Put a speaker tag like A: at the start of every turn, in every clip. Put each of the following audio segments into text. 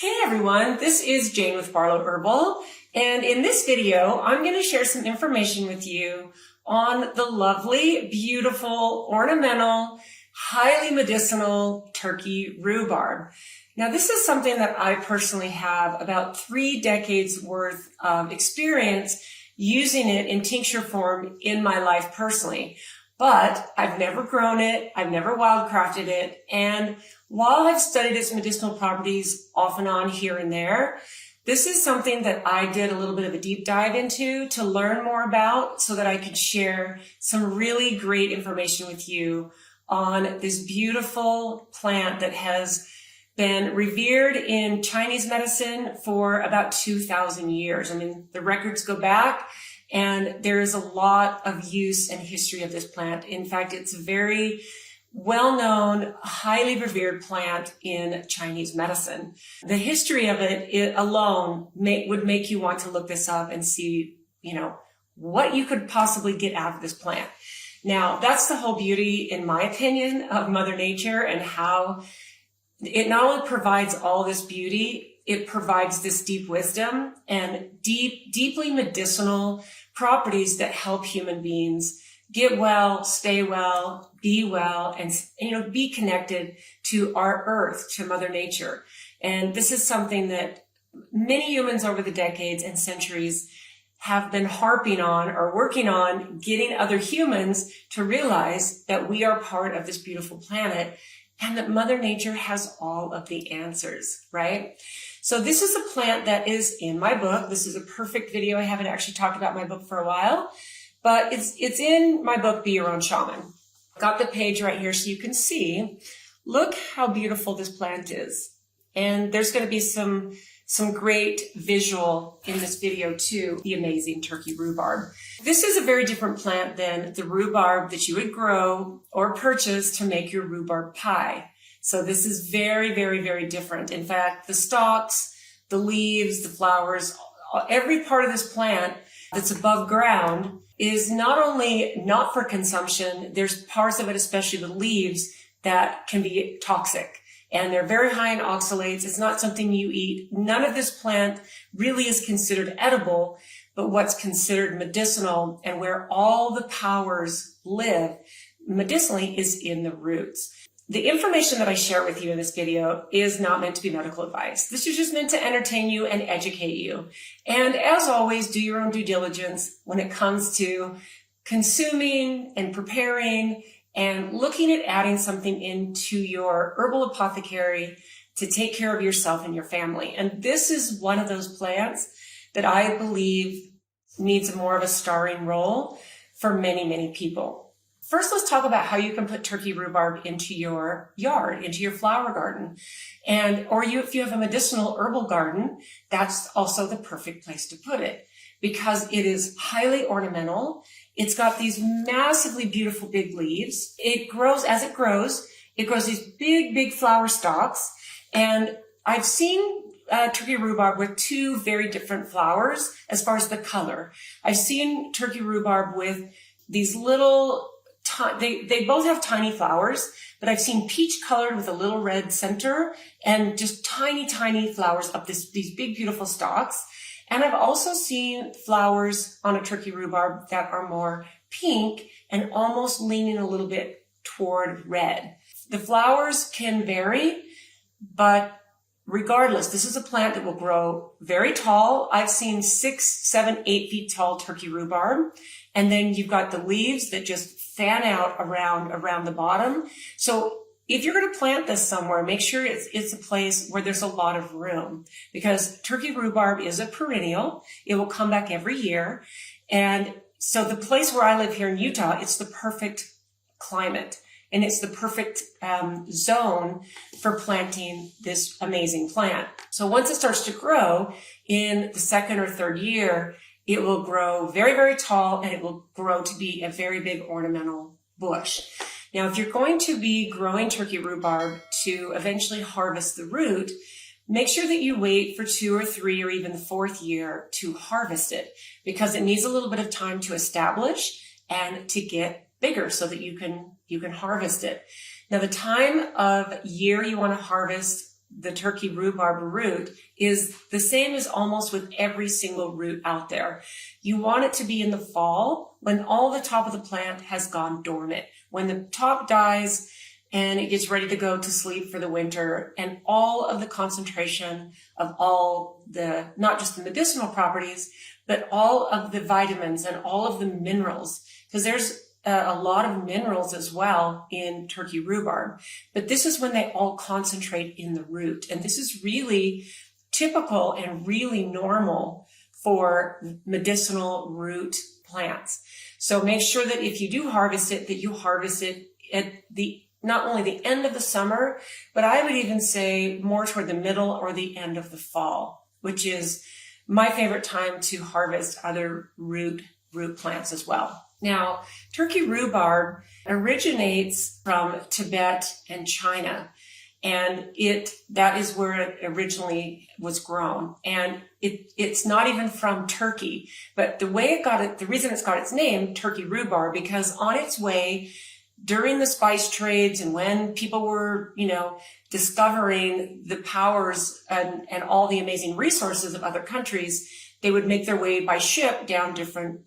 A: Hey everyone, this is Jane with Barlow Herbal, and in this video, I'm going to share some information with you on the lovely, beautiful, ornamental, highly medicinal turkey rhubarb. Now, this is something that I personally have about 3 decades worth of experience using it in tincture form in my life personally. But I've never grown it, I've never wildcrafted it, and while I've studied its medicinal properties off and on here and there, this is something that I did a little bit of a deep dive into to learn more about so that I could share some really great information with you on this beautiful plant that has been revered in Chinese medicine for about 2,000 years. I mean, the records go back, and there is a lot of use and history of this plant. In fact, it's a very well-known, highly revered plant in Chinese medicine. The history of it alone would make you want to look this up and see, what you could possibly get out of this plant. Now, that's the whole beauty, in my opinion, of Mother Nature and how it not only provides all this beauty, it provides this deep wisdom and deeply medicinal properties that help human beings get well, stay well, and be connected to our earth, to Mother Nature. And this is something that many humans over the decades and centuries have been harping on or working on, getting other humans to realize that we are part of this beautiful planet and that Mother Nature has all of the answers, right? So this is a plant that is in my book. This is a perfect video. I haven't actually talked about my book for a while, but it's in my book, Be Your Own Shaman. Got the page right here so you can see. Look how beautiful this plant is. And there's going to be some great visual in this video too, the amazing turkey rhubarb. This is a very different plant than the rhubarb that you would grow or purchase to make your rhubarb pie. So this is very, very, very different. In fact, the stalks, the leaves, the flowers, every part of this plant that's above ground is not only not for consumption, there's parts of it, especially the leaves, that can be toxic. And they're very high in oxalates. It's not something you eat. None of this plant really is considered edible, but what's considered medicinal and where all the powers live medicinally is in the roots. The information that I share with you in this video is not meant to be medical advice. This is just meant to entertain you and educate you. And as always, do your own due diligence when it comes to consuming and preparing and looking at adding something into your herbal apothecary to take care of yourself and your family. And this is one of those plants that I believe needs more of a starring role for many, many people. First, let's talk about how you can put turkey rhubarb into your yard, into your flower garden. If you have a medicinal herbal garden, that's also the perfect place to put it because it is highly ornamental. It's got these massively beautiful big leaves. It grows these big, big flower stalks. And I've seen turkey rhubarb with 2 very different flowers as far as the color. I've seen turkey rhubarb with these little, they both have tiny flowers, but I've seen peach colored with a little red center and just tiny, tiny flowers up these big, beautiful stalks. And I've also seen flowers on a turkey rhubarb that are more pink and almost leaning a little bit toward red. The flowers can vary, but regardless, this is a plant that will grow very tall. I've seen 6, 7, 8 feet tall turkey rhubarb. And then you've got the leaves that just fan out around the bottom. So if you're going to plant this somewhere, make sure it's a place where there's a lot of room because turkey rhubarb is a perennial. It will come back every year. And so the place where I live here in Utah, it's the perfect climate and it's the perfect zone for planting this amazing plant. So once it starts to grow in the 2nd or 3rd year, it will grow very, very tall and it will grow to be a very big ornamental bush. Now, if you're going to be growing turkey rhubarb to eventually harvest the root, make sure that you wait for 2 or 3 or even the 4th year to harvest it because it needs a little bit of time to establish and to get bigger so that you can harvest it. Now, the time of year you want to harvest the turkey rhubarb root is the same as almost with every single root out there. You want it to be in the fall when all the top of the plant has gone dormant, when the top dies and it gets ready to go to sleep for the winter, and all of the concentration of all the, not just the medicinal properties, but all of the vitamins and all of the minerals, because there's a lot of minerals as well in turkey rhubarb. But this is when they all concentrate in the root. And this is really typical and really normal for medicinal root plants. So make sure that if you do harvest it, that you harvest it at not only the end of the summer, but I would even say more toward the middle or the end of the fall, which is my favorite time to harvest other root plants as well. Now, turkey rhubarb originates from Tibet and China, and that is where it originally was grown. And it's not even from Turkey, but the reason it's got its name, turkey rhubarb, because on its way during the spice trades and when people were, discovering the powers and all the amazing resources of other countries, they would make their way by ship down different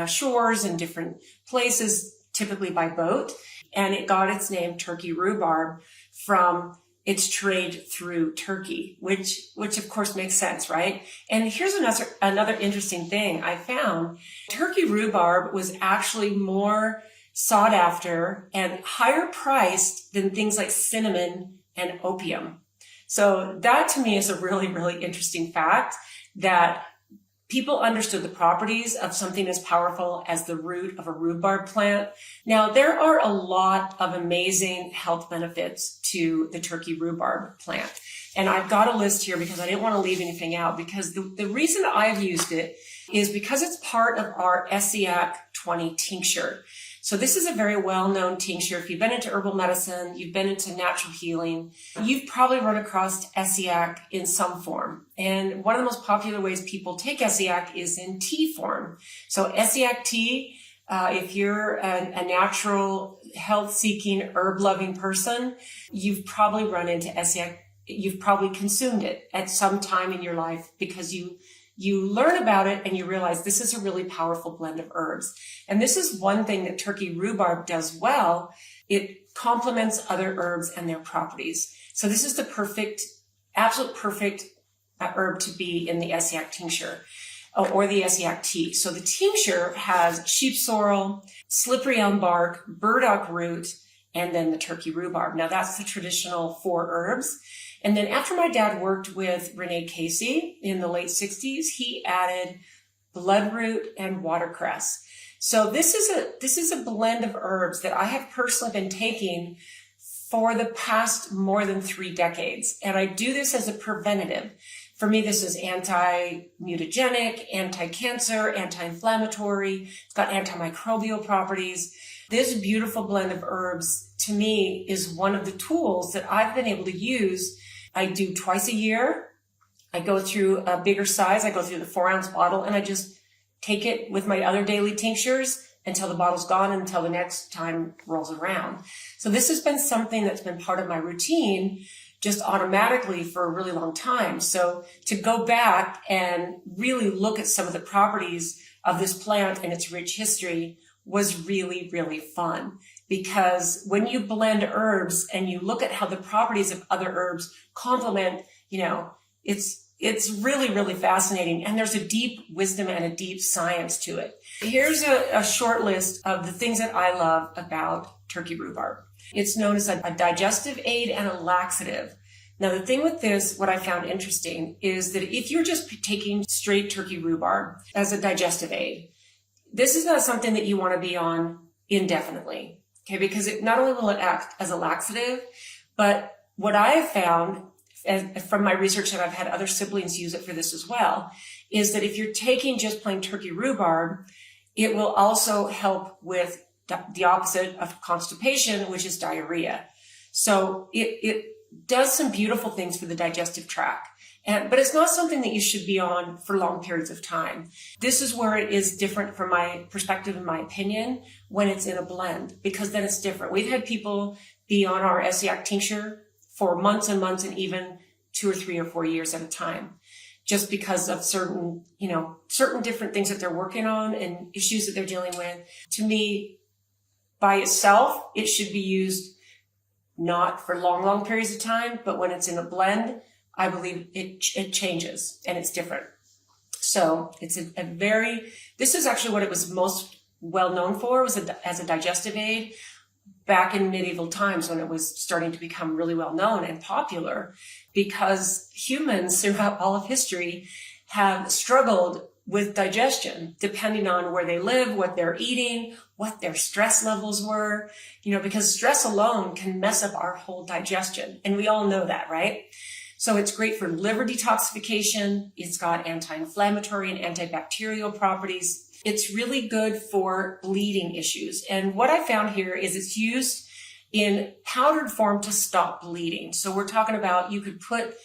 A: shores and different places, typically by boat. And it got its name, turkey rhubarb, from its trade through Turkey, which of course makes sense, right? And here's another interesting thing I found. Turkey rhubarb was actually more sought after and higher priced than things like cinnamon and opium. So that to me is a really, really interesting fact, that people understood the properties of something as powerful as the root of a rhubarb plant. Now, there are a lot of amazing health benefits to the turkey rhubarb plant. And I've got a list here because I didn't want to leave anything out, because the reason I've used it is because it's part of our Essiac 20 tincture. So this is a very well-known tincture. If you've been into herbal medicine, you've been into natural healing, you've probably run across Essiac in some form. And one of the most popular ways people take Essiac is in tea form. So Essiac tea, if you're a natural, health-seeking, herb-loving person, you've probably run into Essiac. You've probably consumed it at some time in your life because you learn about it and you realize this is a really powerful blend of herbs. And this is one thing that turkey rhubarb does well. It complements other herbs and their properties. So this is the absolute perfect herb to be in the Essiac tincture or the Essiac tea. So the tincture has sheep sorrel, slippery elm bark, burdock root, and then the turkey rhubarb. Now that's the traditional 4 herbs. And then after my dad worked with Renee Casey in the late 60s, he added bloodroot and watercress. So this is a blend of herbs that I have personally been taking for the past more than 3 decades. And I do this as a preventative. For me, this is anti-mutagenic, anti-cancer, anti-inflammatory. It's got antimicrobial properties. This beautiful blend of herbs, to me, is one of the tools that I've been able to use. I do twice a year. I go through a bigger size. I go through the 4-ounce bottle, and I just take it with my other daily tinctures until the bottle's gone, until the next time rolls around. So this has been something that's been part of my routine just automatically for a really long time. So to go back and really look at some of the properties of this plant and its rich history was really, really fun. Because when you blend herbs and you look at how the properties of other herbs complement, it's really, really fascinating. And there's a deep wisdom and a deep science to it. Here's a short list of the things that I love about turkey rhubarb. It's known as a digestive aid and a laxative. Now, the thing with this, what I found interesting, is that if you're just taking straight turkey rhubarb as a digestive aid, this is not something that you want to be on indefinitely. Okay, because not only will it act as a laxative, but what I have found from my research, and I've had other siblings use it for this as well, is that if you're taking just plain turkey rhubarb, it will also help with the opposite of constipation, which is diarrhea. So it does some beautiful things for the digestive tract. But it's not something that you should be on for long periods of time. This is where it is different from my perspective and my opinion when it's in a blend, because then it's different. We've had people be on our Essiac tincture for months and months and even 2 or 3 or 4 years at a time, just because of certain different things that they're working on and issues that they're dealing with. To me, by itself, it should be used not for long periods of time, but when it's in a blend, I believe it changes and it's different. So it's this is actually what it was most well known for, was as a digestive aid back in medieval times, when it was starting to become really well known and popular, because humans throughout all of history have struggled with digestion, depending on where they live, what they're eating, what their stress levels were, because stress alone can mess up our whole digestion. And we all know that, right? So it's great for liver detoxification. It's got anti-inflammatory and antibacterial properties. It's really good for bleeding issues. And what I found here is it's used in powdered form to stop bleeding. So we're talking about, you could put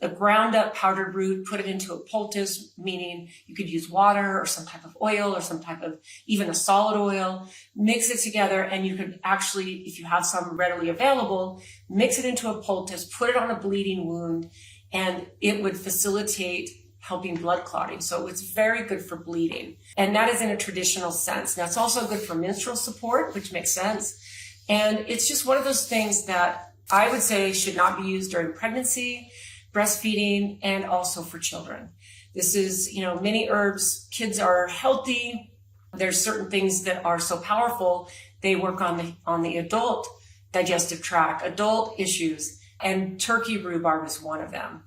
A: a ground up powdered root, put it into a poultice, meaning you could use water or some type of oil or some type of, even a solid oil, mix it together, and you could actually, if you have some readily available, mix it into a poultice, put it on a bleeding wound, and it would facilitate helping blood clotting. So it's very good for bleeding. And that is in a traditional sense. Now, it's also good for menstrual support, which makes sense. And it's just one of those things that I would say should not be used during pregnancy, breastfeeding, and also for children. This is, many herbs, kids are healthy. There's certain things that are so powerful. They work on the adult digestive tract, adult issues, and turkey rhubarb is one of them.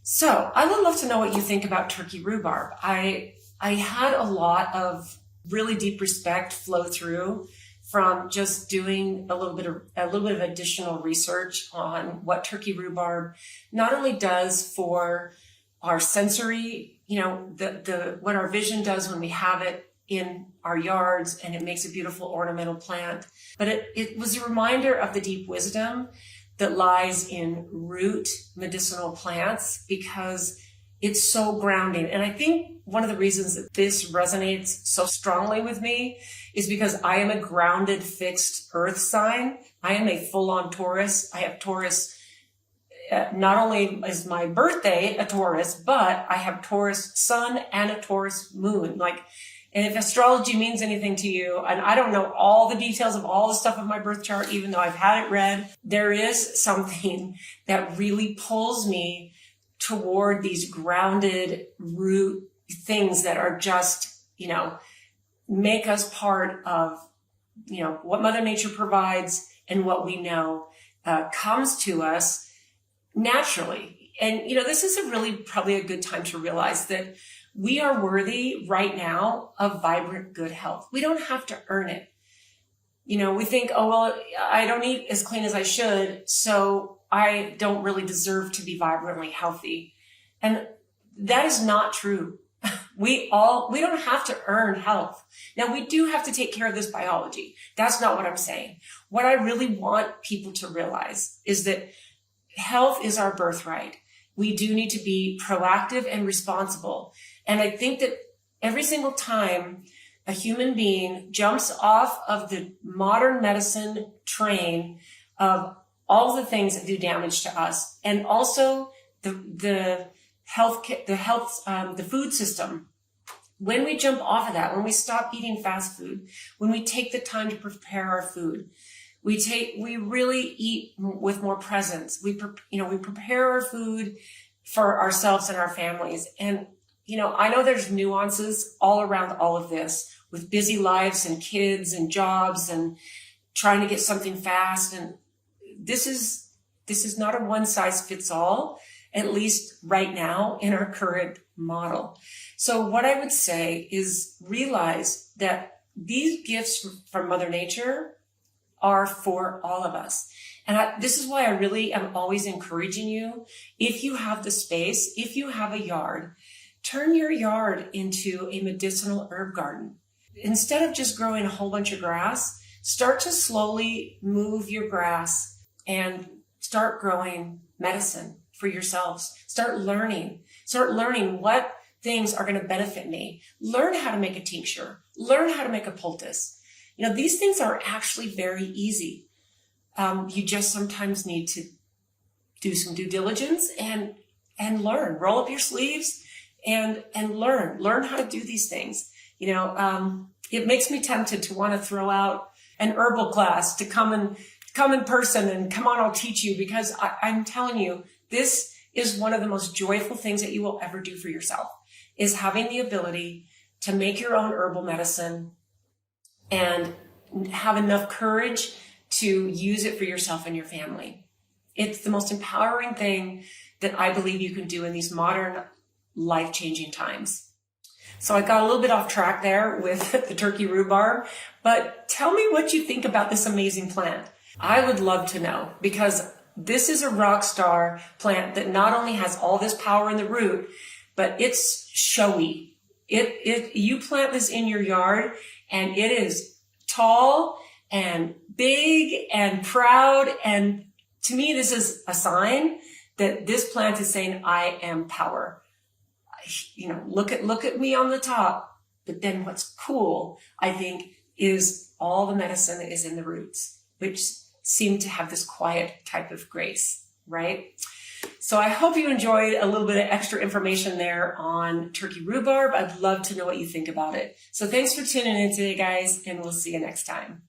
A: So I would love to know what you think about turkey rhubarb. I had a lot of really deep respect flow through from just doing a little bit of additional research on what turkey rhubarb not only does for our sensory, what our vision does when we have it in our yards, and it makes a beautiful ornamental plant, but it was a reminder of the deep wisdom that lies in root medicinal plants, because it's so grounding. And I think one of the reasons that this resonates so strongly with me is because I am a grounded, fixed earth sign. I am a full-on Taurus. I have Taurus. Not only is my birthday a Taurus, but I have Taurus sun and a Taurus moon. And if astrology means anything to you, and I don't know all the details of all the stuff of my birth chart, even though I've had it read, there is something that really pulls me toward these grounded root things that are just, make us part of, what Mother Nature provides and what we know comes to us naturally. And, this is probably a good time to realize that we are worthy right now of vibrant, good health. We don't have to earn it. We think, oh, well, I don't eat as clean as I should, so I don't really deserve to be vibrantly healthy. And that is not true. We don't have to earn health. Now, we do have to take care of this biology. That's not what I'm saying. What I really want people to realize is that health is our birthright. We do need to be proactive and responsible. And I think that every single time a human being jumps off of the modern medicine train of all the things that do damage to us, and also the food system, when we jump off of that, when we stop eating fast food, when we take the time to prepare our food, we really eat with more presence. We prepare our food for ourselves and our families. And, I know there's nuances all around all of this, with busy lives and kids and jobs and trying to get something fast. And this is not a one size fits all, at least right now in our current model. So what I would say is realize that these gifts from Mother Nature are for all of us. And this is why I really am always encouraging you, if you have the space, if you have a yard, turn your yard into a medicinal herb garden. Instead of just growing a whole bunch of grass, start to slowly move your grass and start growing medicine for yourselves. Start learning what things are going to benefit me. Learn how to make a tincture. Learn how to make a poultice. These things are actually very easy. You just sometimes need to do some due diligence and learn. Roll up your sleeves and learn how to do these things. It makes me tempted to want to throw out an herbal class to come in person and come on, I'll teach you, because I'm telling you, this is one of the most joyful things that you will ever do for yourself, is having the ability to make your own herbal medicine and have enough courage to use it for yourself and your family. It's the most empowering thing that I believe you can do in these modern life-changing times. So I got a little bit off track there with the turkey rhubarb, but tell me what you think about this amazing plant. I would love to know, because this is a rock star plant that not only has all this power in the root, but it's showy. You plant this in your yard and it is tall and big and proud. And to me, this is a sign that this plant is saying, I am power. Look at me on the top. But then what's cool, I think, is all the medicine that is in the roots, which seem to have this quiet type of grace, right? So I hope you enjoyed a little bit of extra information there on turkey rhubarb. I'd love to know what you think about it. So thanks for tuning in today, guys, and we'll see you next time.